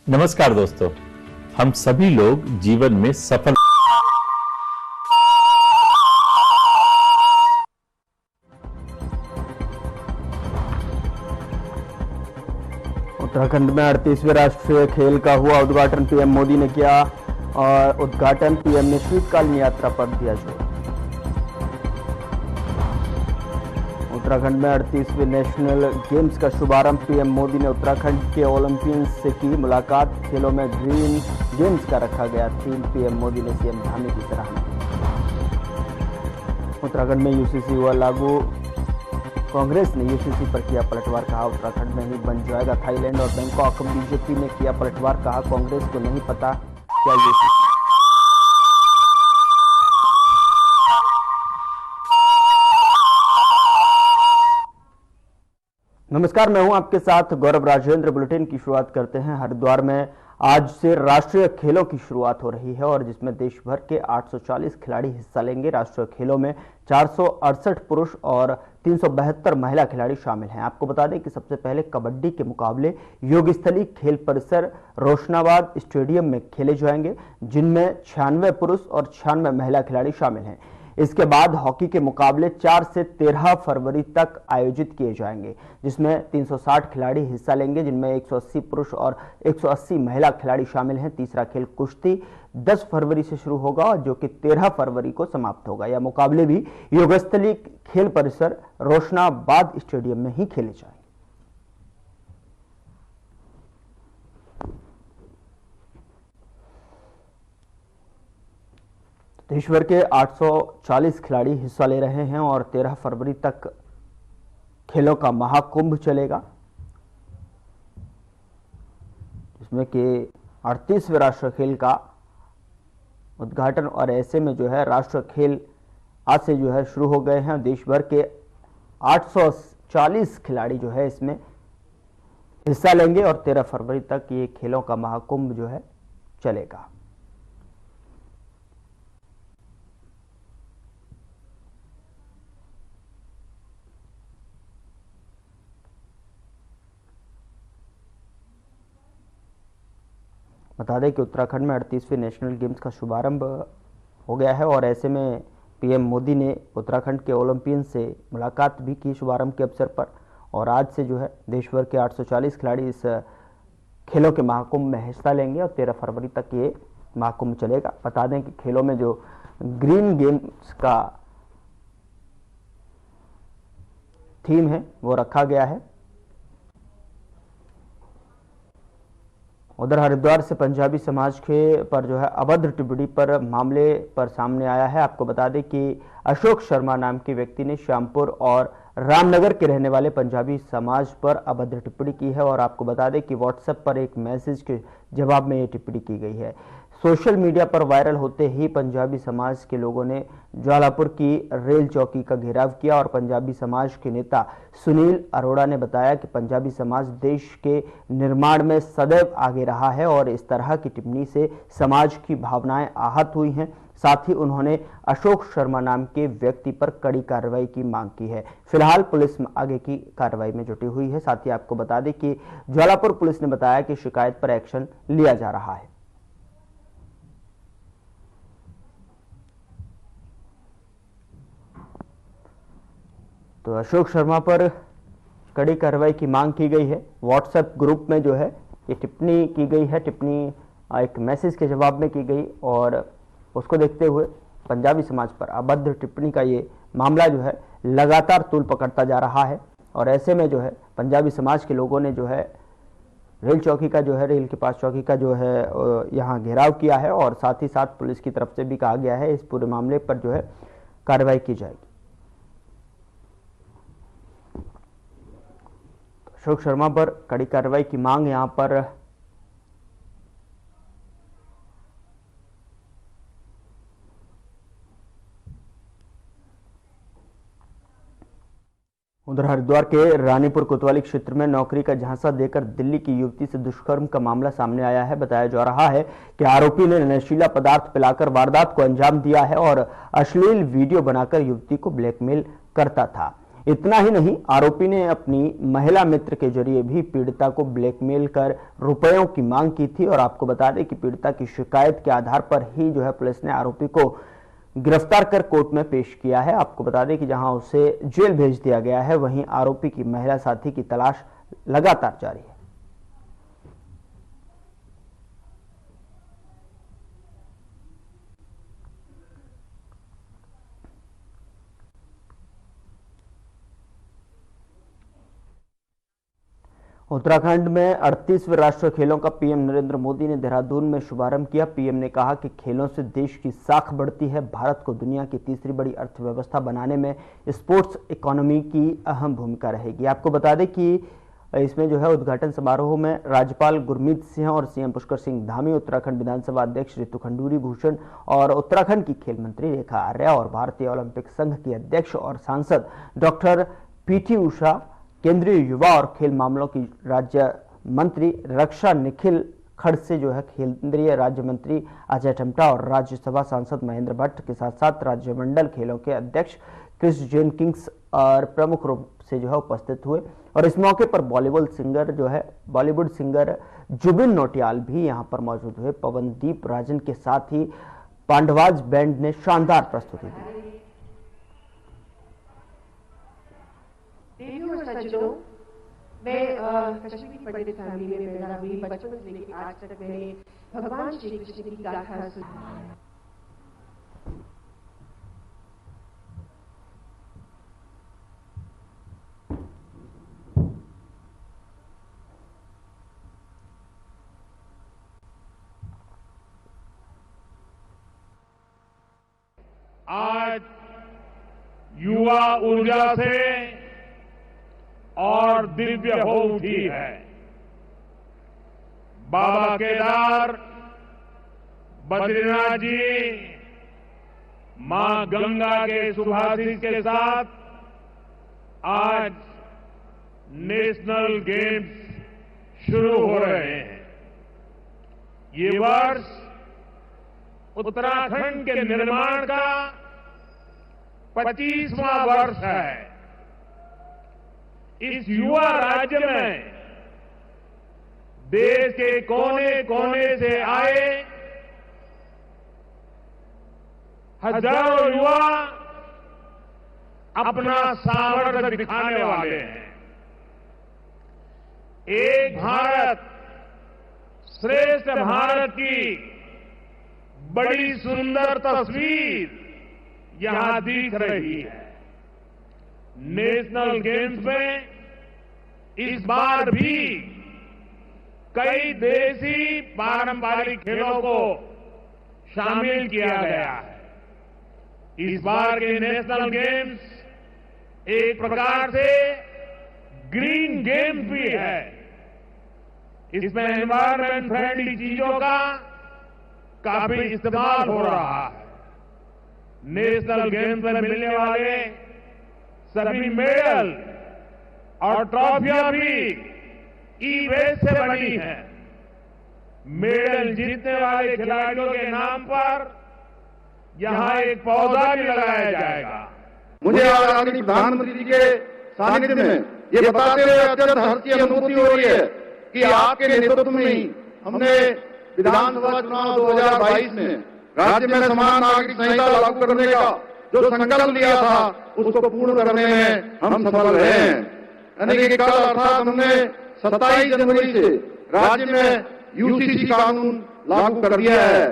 नमस्कार दोस्तों, हम सभी लोग जीवन में सफल। उत्तराखंड में 38वें राष्ट्रीय खेल का हुआ उद्घाटन। पीएम मोदी ने किया और उद्घाटन। पीएम ने शीतकालीन यात्रा पर दिया जोर। उत्तराखंड में 38वें नेशनल गेम्स का शुभारंभ। पीएम मोदी ने उत्तराखंड के ओलंपियंस से की मुलाकात। खेलों में ग्रीन गेम्स का रखा गया थीम। पीएम मोदी ने सीएम धामी की सराहना। उत्तराखंड में यूसीसी हुआ लागू। कांग्रेस ने यूसीसी पर किया पलटवार। कहा उत्तराखंड में ही बन जाएगा थाईलैंड और बैंकॉक। बीजेपी ने किया पलटवार। कहा कांग्रेस को नहीं पता क्या यूसीसी। नमस्कार, मैं हूं आपके साथ गौरव राजेंद्र। बुलेटिन की शुरुआत करते हैं। हरिद्वार में आज से राष्ट्रीय खेलों की शुरुआत हो रही है और जिसमें देश भर के 840 खिलाड़ी हिस्सा लेंगे। राष्ट्रीय खेलों में 468 पुरुष और 372 महिला खिलाड़ी शामिल हैं। आपको बता दें कि सबसे पहले कबड्डी के मुकाबले योगस्थली खेल परिसर रोशनाबाद स्टेडियम में खेले जाएंगे, जिनमें 96 पुरुष और 96 महिला खिलाड़ी शामिल हैं। इसके बाद हॉकी के मुकाबले 4 से 13 फरवरी तक आयोजित किए जाएंगे, जिसमें 360 खिलाड़ी हिस्सा लेंगे, जिनमें 180 पुरुष और 180 महिला खिलाड़ी शामिल हैं। तीसरा खेल कुश्ती 10 फरवरी से शुरू होगा, जो कि 13 फरवरी को समाप्त होगा। यह मुकाबले भी योगस्थली खेल परिसर रोशनाबाद स्टेडियम में ही खेले जाएंगे। देशभर के 840 खिलाड़ी हिस्सा ले रहे हैं और 13 फरवरी तक खेलों का महाकुंभ चलेगा, जिसमें कि 38वें राष्ट्रीय खेल का उद्घाटन। और ऐसे में जो है राष्ट्रीय खेल आज से जो है शुरू हो गए हैं। देश भर के 840 खिलाड़ी जो है इसमें हिस्सा लेंगे और 13 फरवरी तक ये खेलों का महाकुंभ जो है चलेगा। बता दें कि उत्तराखंड में 38वें नेशनल गेम्स का शुभारंभ हो गया है और ऐसे में पीएम मोदी ने उत्तराखंड के ओलंपियन से मुलाकात भी की शुभारंभ के अवसर पर। और आज से जो है देश भर के 840 खिलाड़ी इस खेलों के महाकुंभ में हिस्सा लेंगे और 13 फरवरी तक ये महाकुंभ चलेगा। बता दें कि खेलों में जो ग्रीन गेम्स का थीम है वो रखा गया है। उधर हरिद्वार से पंजाबी समाज के पर जो है अभद्र टिप्पणी पर मामले पर सामने आया है। आपको बता दें कि अशोक शर्मा नाम के व्यक्ति ने श्यामपुर और रामनगर के रहने वाले पंजाबी समाज पर अभद्र टिप्पणी की है। और आपको बता दें कि व्हाट्सएप पर एक मैसेज के जवाब में ये टिप्पणी की गई है। सोशल मीडिया पर वायरल होते ही पंजाबी समाज के लोगों ने ज्वालापुर की रेल चौकी का घेराव किया और पंजाबी समाज के नेता सुनील अरोड़ा ने बताया कि पंजाबी समाज देश के निर्माण में सदैव आगे रहा है और इस तरह की टिप्पणी से समाज की भावनाएं आहत हुई हैं। साथ ही उन्होंने अशोक शर्मा नाम के व्यक्ति पर कड़ी कार्रवाई की मांग की है। फिलहाल पुलिस आगे की कार्रवाई में जुटी हुई है। साथ ही आपको बता दें कि ज्वालापुर पुलिस ने बताया कि शिकायत पर एक्शन लिया जा रहा है। तो अशोक शर्मा पर कड़ी कार्रवाई की मांग की गई है। व्हाट्सएप ग्रुप में जो है ये टिप्पणी की गई है। टिप्पणी एक मैसेज के जवाब में की गई और उसको देखते हुए पंजाबी समाज पर अभद्र टिप्पणी का ये मामला जो है लगातार तूल पकड़ता जा रहा है। और ऐसे में जो है पंजाबी समाज के लोगों ने जो है रेल चौकी का जो है रेल के पास चौकी का जो है यहाँ घेराव किया है और साथ ही साथ पुलिस की तरफ से भी कहा गया है इस पूरे मामले पर जो है कार्रवाई की जाएगी। अशोक शर्मा पर कड़ी कार्रवाई की मांग यहां पर उधर हरिद्वार के रानीपुर कोतवाली क्षेत्र में नौकरी का झांसा देकर दिल्ली की युवती से दुष्कर्म का मामला सामने आया है। बताया जा रहा है कि आरोपी ने नशीला पदार्थ पिलाकर वारदात को अंजाम दिया है और अश्लील वीडियो बनाकर युवती को ब्लैकमेल करता था। इतना ही नहीं, आरोपी ने अपनी महिला मित्र के जरिए भी पीड़िता को ब्लैकमेल कर रुपयों की मांग की थी। और आपको बता दें कि पीड़िता की शिकायत के आधार पर ही जो है पुलिस ने आरोपी को गिरफ्तार कर कोर्ट में पेश किया है। आपको बता दें कि जहां उसे जेल भेज दिया गया है, वहीं आरोपी की महिला साथी की तलाश लगातार जारी है। उत्तराखंड में 38वें राष्ट्रीय खेलों का पीएम नरेंद्र मोदी ने देहरादून में शुभारंभ किया। पीएम ने कहा कि खेलों से देश की साख बढ़ती है। भारत को दुनिया की तीसरी बड़ी अर्थव्यवस्था बनाने में स्पोर्ट्स इकोनॉमी की अहम भूमिका रहेगी। आपको बता दें कि इसमें जो है उद्घाटन समारोह में राज्यपाल गुरमीत सिंह और सीएम पुष्कर सिंह धामी, उत्तराखंड विधानसभा अध्यक्ष रितु खंडूरी भूषण और उत्तराखंड की खेल मंत्री रेखा आर्या और भारतीय ओलंपिक संघ की अध्यक्ष और सांसद डॉक्टर पीटी उषा, केंद्रीय युवा और खेल मामलों की राज्य मंत्री रक्षा निखिल खड़से जो है केंद्रीय राज्य मंत्री अजय टम्टा और राज्यसभा सांसद महेंद्र भट्ट के साथ साथ राज्यमंडल खेलों के अध्यक्ष क्रिस जेनकिंग्स और प्रमुख रूप से जो है उपस्थित हुए। और इस मौके पर बॉलीवुड सिंगर जुबिन नौटियाल भी यहां पर मौजूद हुए। पवनदीप राजन के साथ ही पांडवाज बैंड ने शानदार प्रस्तुति दी। मैं कश्मीरी पंडित फैमिली में पैदा हुई। बचपन से लेकर आज तक मैंने भगवान श्री कृष्ण की गाथा सुनी। आज युवा ऊर्जा से और दिव्य हो उठी है। बाबा केदार, बद्रीनाथ जी, मां गंगा के सुभाषित के साथ आज नेशनल गेम्स शुरू हो रहे हैं। ये वर्ष उत्तराखंड के निर्माण का 25वां वर्ष है। इस युवा राज्य में देश के कोने कोने से आए हजारों युवा अपना सामर्थ्य दिखाने वाले हैं। एक भारत श्रेष्ठ भारत की बड़ी सुंदर तस्वीर यहां दिख रही है। नेशनल गेम्स में इस बार भी कई देसी पारंपरिक खेलों को शामिल किया गया है। इस बार के नेशनल गेम्स एक प्रकार से ग्रीन गेम्स भी है। इसमें एनवायरमेंट फ्रेंडली चीजों का काफी इस्तेमाल हो रहा है। नेशनल गेम्स में मिलने वाले सभी मेडल और ट्रॉफियां भी ई-वेस्ट से बनी हैं। मेडल जीतने वाले खिलाड़ियों के नाम पर यहां एक पौधा भी लगाया जाएगा। मुझे आदरणीय प्रधानमंत्री जी के सानिध्य में ये बताते हुए अत्यंत हर्ष की अनुभूति हो रही है कि आपके नेतृत्व में ही हमने विधानसभा चुनाव 2022 में राज्य में समान नागरिक संहिता लागू करने का जो संकल्प लिया था उसको पूर्ण करने में हम सफल रहे हैं। यानी कि कल अर्थात हमने 27 जनवरी से राज्य में यूसीसी कानून लागू कर दिया है।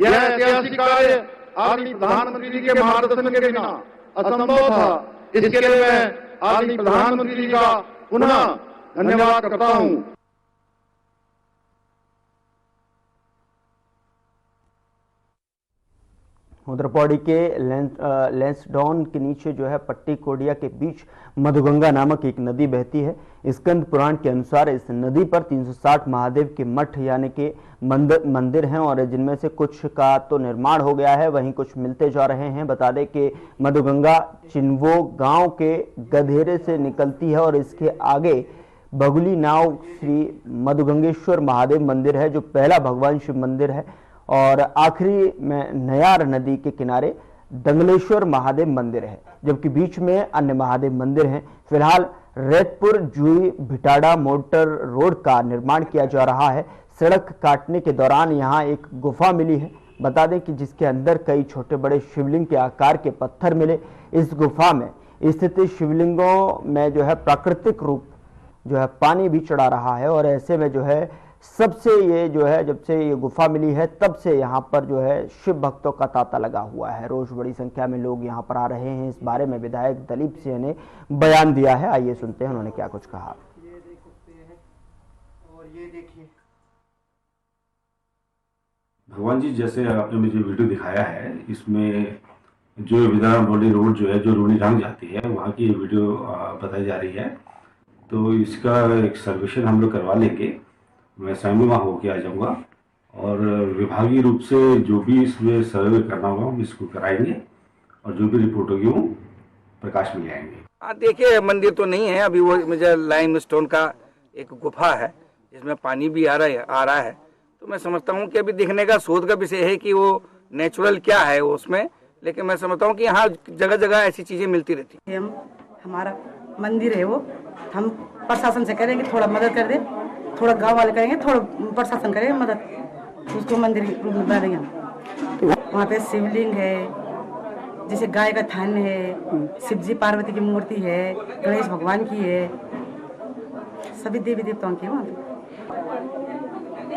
यह ऐतिहासिक कार्य आदरणीय प्रधानमंत्री जी के मार्गदर्शन के बिना असंभव था। इसके लिए मैं आदरणीय प्रधानमंत्री जी का पुनः धन्यवाद करता हूं। उधर पौड़ी के लैंसडाउन के नीचे जो है पट्टी कोडिया के बीच मधुगंगा नामक एक नदी बहती है। स्कंद पुराण के अनुसार इस नदी पर 360 महादेव के मठ यानी कि मंदिर हैं और जिनमें से कुछ का तो निर्माण हो गया है, वहीं कुछ मिलते जा रहे हैं। बता दें कि मधुगंगा चिन्वो गांव के गधेरे से निकलती है और इसके आगे बगुली नाव श्री मधुगंगेश्वर महादेव मंदिर है जो पहला भगवान शिव मंदिर है और आखिरी में नयार नदी के किनारे दंगलेश्वर महादेव मंदिर है, जबकि बीच में अन्य महादेव मंदिर हैं। फिलहाल रेतपुर जुई भिटाड़ा मोटर रोड का निर्माण किया जा रहा है। सड़क काटने के दौरान यहां एक गुफा मिली है। बता दें कि जिसके अंदर कई छोटे बड़े शिवलिंग के आकार के पत्थर मिले। इस गुफा में स्थित शिवलिंगों में जो है प्राकृतिक रूप जो है पानी भी चढ़ा रहा है, और ऐसे में जो है सबसे ये जो है जब से ये गुफा मिली है तब से यहाँ पर जो है शिव भक्तों का तांता लगा हुआ है। रोज बड़ी संख्या में लोग यहाँ पर आ रहे हैं। इस बारे में विधायक दलीप सिंह ने बयान दिया है। आइए सुनते हैं उन्होंने क्या कुछ कहा। ये देख सकते हैं, और ये देखिए भगवान जी, जैसे आपने मुझे वीडियो दिखाया है, इसमें जो विद्याराम रोड जो है जो रूनी रंग जाती है वहाँ की वीडियो बताई जा रही है। तो इसका एक सर्वेक्षण हम लोग करवा लेंगे। मैं स्वयं वहाँ होके आ जाऊँगा, और विभागीय रूप से जो भी इसमें सर्वे करना होगा हम इसको कराएंगे, और जो भी रिपोर्ट होगी वो प्रकाश में लाएंगे। देखिए मंदिर तो नहीं है अभी, वो मुझे लाइमस्टोन का एक गुफा है जिसमें पानी भी आ रहा है। तो मैं समझता हूँ कि अभी देखने का शोध का विषय है कि वो नेचुरल क्या है उसमें, लेकिन मैं समझता हूँ कि यहाँ जगह जगह ऐसी चीजें मिलती रहती है। हमारा मंदिर है वो, हम प्रशासन से करेंगे थोड़ा मदद कर दे, थोड़ा गांव वाले करेंगे, थोड़ा प्रशासन करेंगे मदद, उसको मंदिर के रूप में बना देंगे हम। वहाँ पे शिवलिंग है, जैसे गाय का थान है, शिव जी पार्वती की मूर्ति है, गणेश भगवान की है, सभी देवी देवताओं की है वहाँ पे।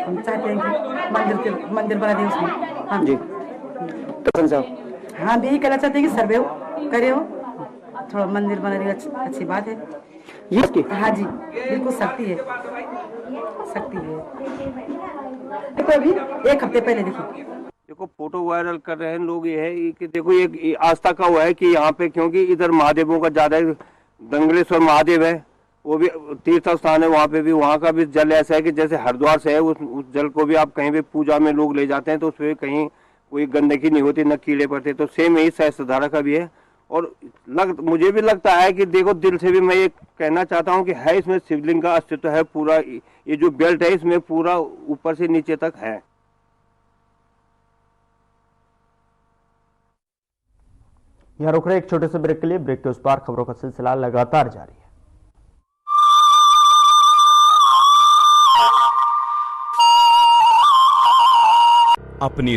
हम चाहते हैं कि मंदिर बना दे उसमें। हाँ जी, तो हाँ भी करना चाहते हैं कि सर्वे करे हो, थोड़ा मंदिर बना देगा, अच्छी बात है ये। हाँ जी बिल्कुल सकती है। देखो अभी एक हफ्ते पहले देखो फोटो वायरल कर रहे हैं लोग, ये है कि देखो एक आस्था का वो है कि यहाँ पे, क्योंकि इधर महादेवों का ज्यादा, दंगलेश्वर महादेव है, वो भी तीर्थ स्थान है, वहाँ पे भी, वहाँ का भी जल ऐसा है कि जैसे हरिद्वार से है, उस जल को भी आप कहीं भी पूजा में लोग ले जाते हैं तो उसमें कहीं कोई गंदगी नहीं होती, न कीड़े पड़ते। तो सेम यही सहस्त्रधारा का भी है। और मुझे भी लगता है कि देखो दिल से भी मैं ये कहना चाहता हूँ कि है इसमें शिवलिंग का अस्तित्व है पूरा। ये जो बेल्ट है इसमें पूरा ऊपर से नीचे तक है। यहाँ रुक रहे एक छोटे से ब्रेक के लिए। ब्रेक के उस पार खबरों का सिलसिला लगातार जारी है। अपनी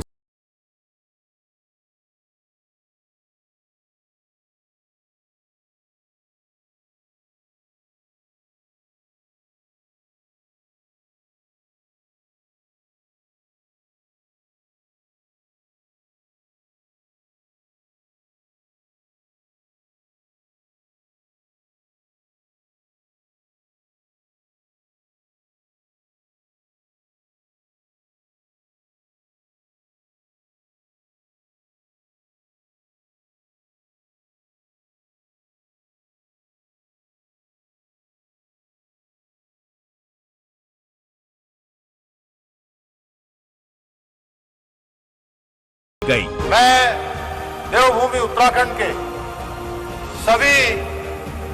गई। मैं देवभूमि उत्तराखंड के सभी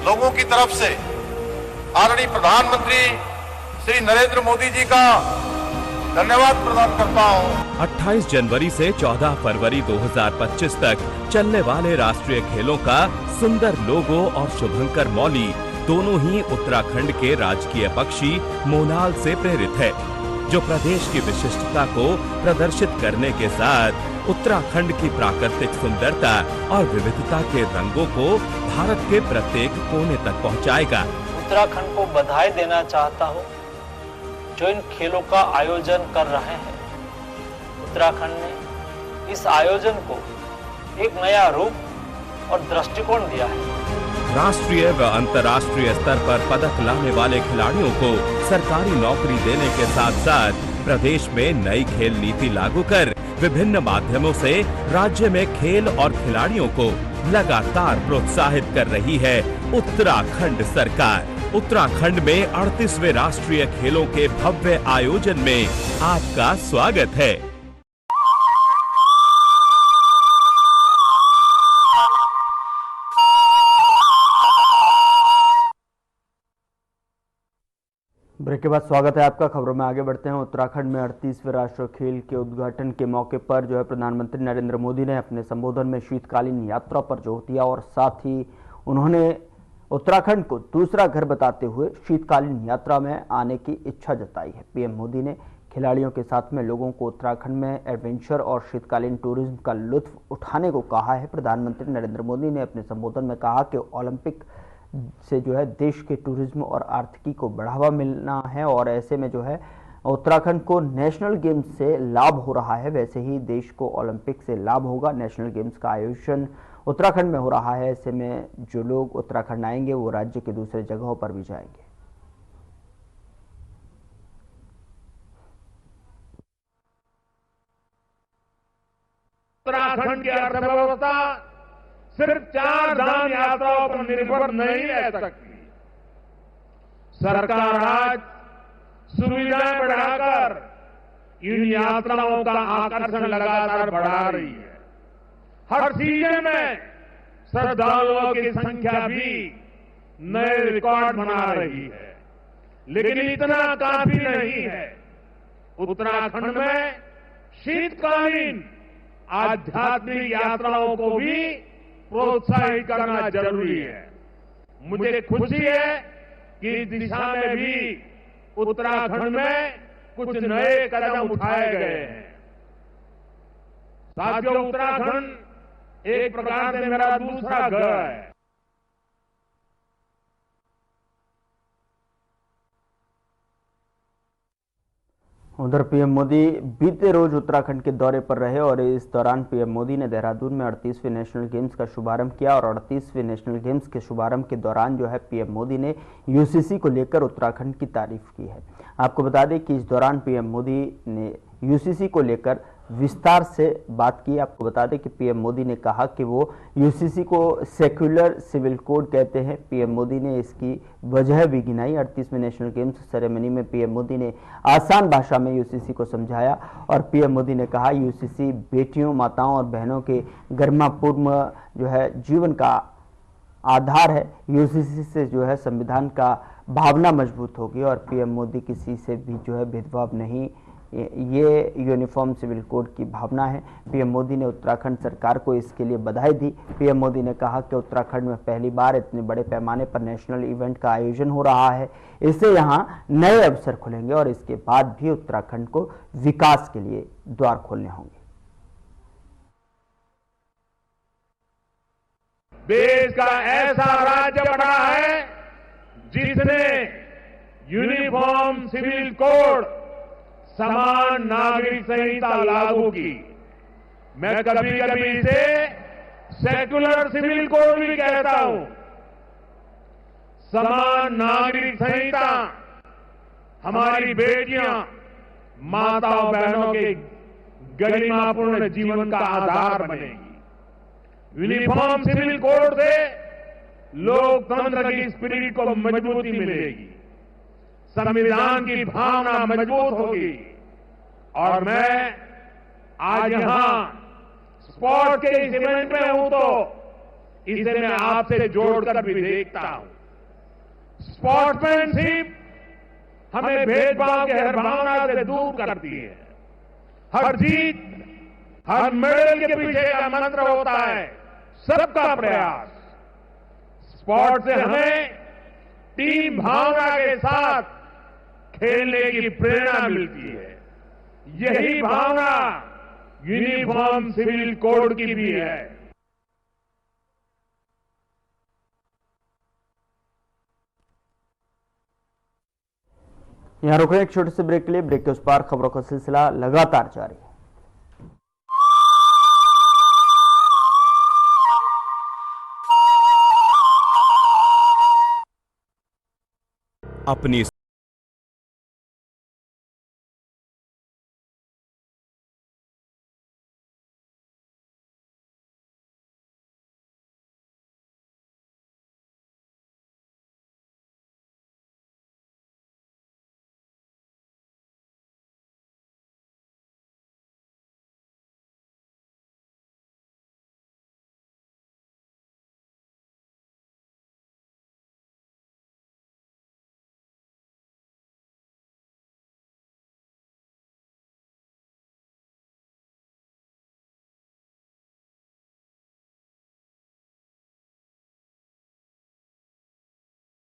लोगों की तरफ से आदरणीय प्रधानमंत्री श्री नरेंद्र मोदी जी का धन्यवाद प्रदान करता हूं। 28 जनवरी से 14 फरवरी 2025 तक चलने वाले राष्ट्रीय खेलों का सुंदर लोगो और शुभंकर मौली दोनों ही उत्तराखंड के राजकीय पक्षी मोनाल से प्रेरित है, जो प्रदेश की विशिष्टता को प्रदर्शित करने के साथ उत्तराखंड की प्राकृतिक सुंदरता और विविधता के रंगों को भारत के प्रत्येक कोने तक पहुंचाएगा। उत्तराखंड को बधाई देना चाहता हूं जो इन खेलों का आयोजन कर रहे हैं। उत्तराखंड ने इस आयोजन को एक नया रूप और दृष्टिकोण दिया है। राष्ट्रीय व अंतर्राष्ट्रीय स्तर पर पदक लाने वाले खिलाड़ियों को सरकारी नौकरी देने के साथ साथ प्रदेश में नई खेल नीति लागू कर विभिन्न माध्यमों से राज्य में खेल और खिलाड़ियों को लगातार प्रोत्साहित कर रही है उत्तराखंड सरकार। उत्तराखंड में 38वें राष्ट्रीय खेलों के भव्य आयोजन में आपका स्वागत है। ब्रेक के बाद स्वागत है आपका। खबरों में आगे बढ़ते हैं। उत्तराखंड में 38वें राष्ट्रीय खेल के उद्घाटन के मौके पर जो है प्रधानमंत्री नरेंद्र मोदी ने अपने संबोधन में शीतकालीन यात्रा पर जोर दिया और साथ ही उन्होंने उत्तराखंड को दूसरा घर बताते हुए शीतकालीन यात्रा में आने की इच्छा जताई है। पीएम मोदी ने खिलाड़ियों के साथ में लोगों को उत्तराखंड में एडवेंचर और शीतकालीन टूरिज्म का लुत्फ उठाने को कहा है। प्रधानमंत्री नरेंद्र मोदी ने अपने संबोधन में कहा कि ओलंपिक से जो है देश के टूरिज्म और आर्थिकी को बढ़ावा मिलना है और ऐसे में जो है उत्तराखंड को नेशनल गेम्स से लाभ हो रहा है, वैसे ही देश को ओलंपिक से लाभ होगा। नेशनल गेम्स का आयोजन उत्तराखंड में हो रहा है, ऐसे में जो लोग उत्तराखंड आएंगे वो राज्य के दूसरे जगहों पर भी जाएंगे। उत्तराखंड की अर्थव्यवस्था सिर्फ 4 धाम यात्राओं पर निर्भर नहीं रह सकती। सरकार आज सुविधाएं बढ़ाकर इन यात्राओं का आकर्षण लगातार बढ़ा रही है। हर सीजन में श्रद्धालुओं की संख्या भी नए रिकॉर्ड बना रही है, लेकिन इतना काफी नहीं है। उत्तराखंड में शीतकालीन आध्यात्मिक यात्राओं को भी प्रोत्साहित करना जरूरी है। मुझे खुशी है कि इस दिशा में भी उत्तराखंड में कुछ नए कदम उठाए गए हैं। साथियों, उत्तराखंड एक प्रकार से मेरा दूसरा घर है। उधर पीएम मोदी बीते रोज उत्तराखंड के दौरे पर रहे और इस दौरान पीएम मोदी ने देहरादून में 38वें नेशनल गेम्स का शुभारंभ किया और 38वें नेशनल गेम्स के शुभारंभ के दौरान जो है पीएम मोदी ने यूसीसी को लेकर उत्तराखंड की तारीफ की है। आपको बता दें कि इस दौरान पीएम मोदी ने यूसीसी को लेकर विस्तार से बात की। आपको बता दें कि पीएम मोदी ने कहा कि वो यूसीसी को सेक्युलर सिविल कोड कहते हैं। पीएम मोदी ने इसकी वजह भी गिनाई। 38वें नेशनल गेम्स सेरेमनी में पीएम मोदी ने आसान भाषा में यूसीसी को समझाया और पीएम मोदी ने कहा यूसीसी बेटियों, माताओं और बहनों के गरिमापूर्ण जो है जीवन का आधार है। यूसीसी से जो है संविधान का भावना मजबूत होगी और पीएम मोदी किसी से भी जो है भेदभाव नहीं, ये यूनिफॉर्म सिविल कोड की भावना है। पीएम मोदी ने उत्तराखंड सरकार को इसके लिए बधाई दी। पीएम मोदी ने कहा कि उत्तराखंड में पहली बार इतने बड़े पैमाने पर नेशनल इवेंट का आयोजन हो रहा है, इससे यहाँ नए अवसर खुलेंगे और इसके बाद भी उत्तराखंड को विकास के लिए द्वार खोलने होंगे। देश का ऐसा राज्य बना है जिसने यूनिफॉर्म सिविल कोड, समान नागरिक संहिता लागू की। मैं कभी कभी इसे सेक्युलर सिविल कोड भी कहता हूं। समान नागरिक संहिता हमारी बेटियां, माताओं, बहनों के गरिमापूर्ण जीवन का आधार बनेगी। यूनिफॉर्म सिविल कोड से लोकतंत्र की स्पिरिट को मजबूती मिलेगी, संविधान की भावना मजबूत होगी और मैं आज यहां स्पोर्ट के इस इवेंट में हूं तो इसे मैं आपसे जोड़कर भी देखता हूं। स्पोर्ट्समैनशिप हमें भेदभाव की हर भावना से दूर करती है। हर जीत, हर मेडल के पीछे का मंत्र होता है सबका प्रयास। स्पोर्ट से हमें टीम भावना के साथ खेलने की प्रेरणा मिलती है। यही भावना यूनिफॉर्म सिविल कोड की भी है। यहां रुक रहे एक छोटे से ब्रेक के लिए। ब्रेक के उस पार खबरों का सिलसिला लगातार जारी है। अपनी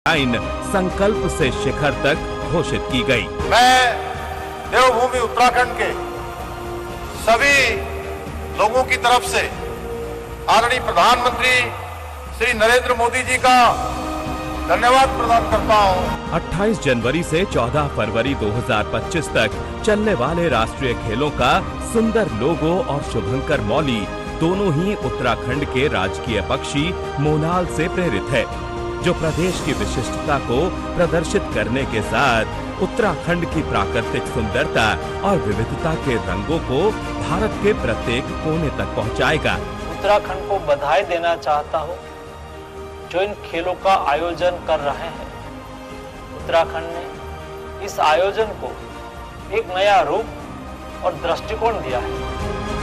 लाइन संकल्प से शिखर तक घोषित की गई। मैं देवभूमि उत्तराखंड के सभी लोगों की तरफ से आदरणीय प्रधानमंत्री श्री नरेंद्र मोदी जी का धन्यवाद प्रदान करता हूं। 28 जनवरी से 14 फरवरी 2025 तक चलने वाले राष्ट्रीय खेलों का सुंदर लोगो और शुभंकर मौली दोनों ही उत्तराखंड के राजकीय पक्षी मोनाल से प्रेरित है, जो प्रदेश की विशिष्टता को प्रदर्शित करने के साथ उत्तराखंड की प्राकृतिक सुंदरता और विविधता के रंगों को भारत के प्रत्येक कोने तक पहुंचाएगा। उत्तराखंड को बधाई देना चाहता हूं, जो इन खेलों का आयोजन कर रहे हैं। उत्तराखंड ने इस आयोजन को एक नया रूप और दृष्टिकोण दिया है।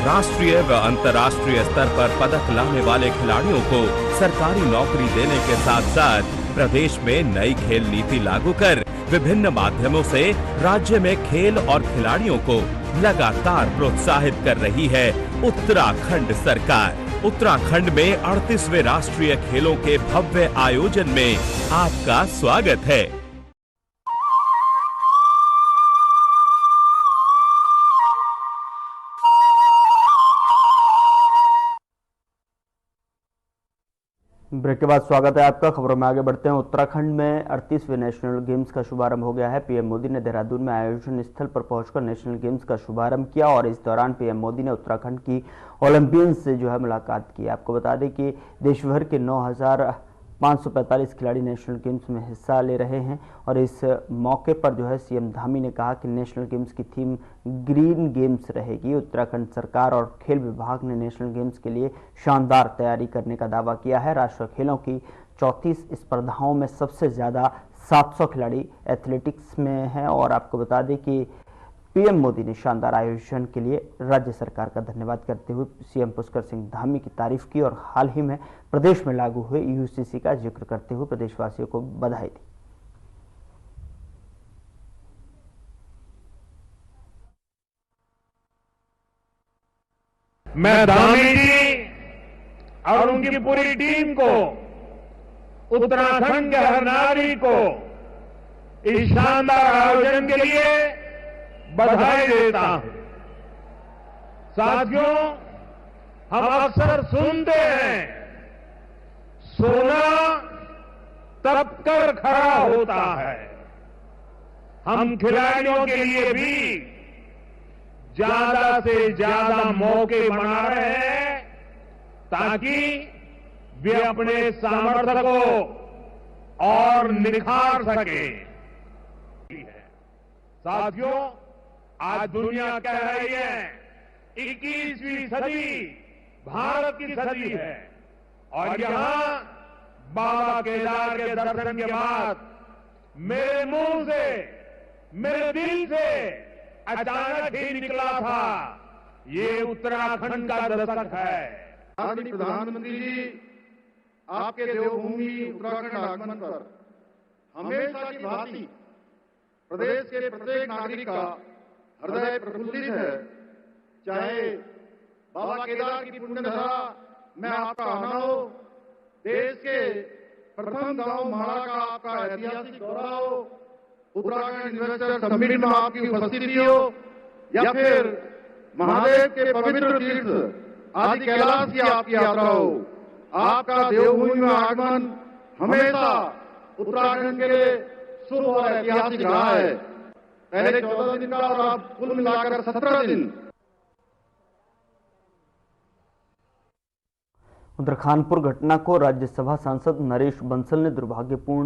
राष्ट्रीय व अंतर्राष्ट्रीय स्तर पर पदक लाने वाले खिलाड़ियों को सरकारी नौकरी देने के साथ साथ प्रदेश में नई खेल नीति लागू कर विभिन्न माध्यमों से राज्य में खेल और खिलाड़ियों को लगातार प्रोत्साहित कर रही है उत्तराखंड सरकार। उत्तराखंड में 38वें राष्ट्रीय खेलों के भव्य आयोजन में आपका स्वागत है। ब्रेक के बाद स्वागत है आपका। खबरों में आगे बढ़ते हैं। उत्तराखंड में 38वें नेशनल गेम्स का शुभारंभ हो गया है। पीएम मोदी ने देहरादून में आयोजन स्थल पर पहुंचकर नेशनल गेम्स का शुभारंभ किया और इस दौरान पीएम मोदी ने उत्तराखंड की ओलंपियंस से मुलाकात की। आपको बता दें कि देश भर के 9,545 खिलाड़ी नेशनल गेम्स में हिस्सा ले रहे हैं और इस मौके पर सीएम धामी ने कहा कि नेशनल गेम्स की थीम ग्रीन गेम्स रहेगी। उत्तराखंड सरकार और खेल विभाग ने नेशनल गेम्स के लिए शानदार तैयारी करने का दावा किया है। राष्ट्रीय खेलों की 34 स्पर्धाओं में सबसे ज़्यादा 700 खिलाड़ी एथलेटिक्स में हैं और आपको बता दें कि पीएम मोदी ने शानदार आयोजन के लिए राज्य सरकार का धन्यवाद करते हुए सीएम पुष्कर सिंह धामी की तारीफ की और हाल ही में प्रदेश में लागू हुए यूसीसी का जिक्र करते हुए प्रदेशवासियों को बधाई दी। मैं धामी जी और उनकी पूरी टीम को, उत्तराखंड के हर नागरिक को इस शानदार आयोजन के लिए बधाई देता हूं। साथियों, हम अक्सर सुनते हैं सोना तब कर खड़ा होता है। हम खिलाड़ियों के लिए भी ज्यादा से ज्यादा मौके बना रहे हैं ताकि वे अपने सामर्थ्य को और निखार सके। साथियों, आज दुनिया कह रही है 21वीं सदी भारत की सदी है और यहां बाबा केदार के दर्शन के बाद मेरे मुंह से, मेरे दिल से अचानक ही निकला था, ये उत्तराखंड का दस्तक है। आदरणीय प्रधानमंत्री जी, आपके देवभूमि उत्तराखंड आगमन पर हमेशा की भांति प्रदेश के प्रत्येक नागरिक का हृदय प्रफुल्लित है। चाहे बाबा केदार की पुण्यधरा में आपका आना हो, देश के प्रथम गांव म्हाड़ा का आपका ऐतिहासिक दौरा हो, उत्तराखंड इन्वेस्टर समिट में आपकी उपस्थिति हो या फिर महादेव के पवित्र तीर्थ आदि कैलाश की आपकी यात्रा हो, आपका देवभूमि में आगमन हमेशा उत्तराखंड के लिए शुभ और ऐतिहासिक रहा है। पहले 14 दिन का और अब कुल मिलाकर 17 दिन। उधर खानपुर घटना को राज्यसभा सांसद नरेश बंसल ने दुर्भाग्यपूर्ण